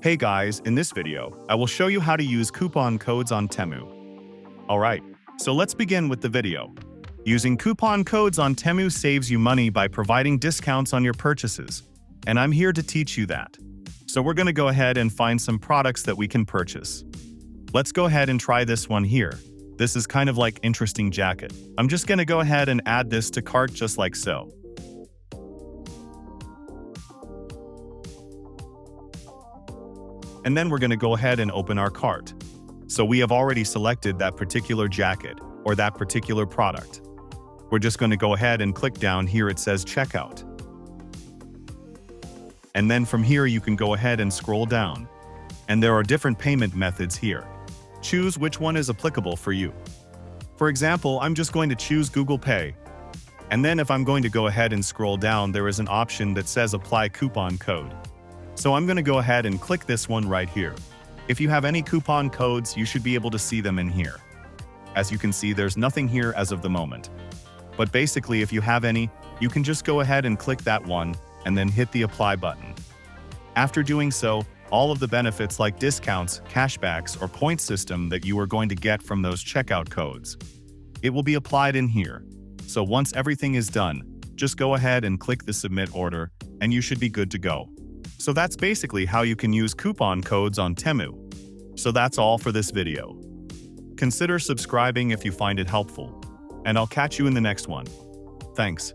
Hey guys, in this video, I will show you how to use coupon codes on Temu. Alright, so let's begin with the video. Using coupon codes on Temu saves you money by providing discounts on your purchases, and I'm here to teach you that. So we're going to go ahead and find some products that we can purchase. Let's go ahead and try this one here. This is kind of like interesting jacket. I'm just going to go ahead and add this to cart just like so. And then we're going to go ahead and open our cart. So we have already selected that particular jacket or that particular product. We're just going to go ahead and click down here. It says checkout. And then from here you can go ahead and scroll down. And there are different payment methods here. Choose which one is applicable for you. For example, I'm just going to choose Google Pay. And then if I'm going to go ahead and scroll down, there is an option that says apply coupon code. So I'm going to go ahead and click this one right here. If you have any coupon codes, you should be able to see them in here. As you can see, there's nothing here as of the moment. But basically, if you have any, you can just go ahead and click that one and then hit the apply button. After doing so, all of the benefits like discounts, cashbacks, or point system that you are going to get from those checkout codes, it will be applied in here. So once everything is done, just go ahead and click the submit order and you should be good to go. So that's basically how you can use coupon codes on Temu. So that's all for this video. Consider subscribing if you find it helpful, and I'll catch you in the next one. Thanks.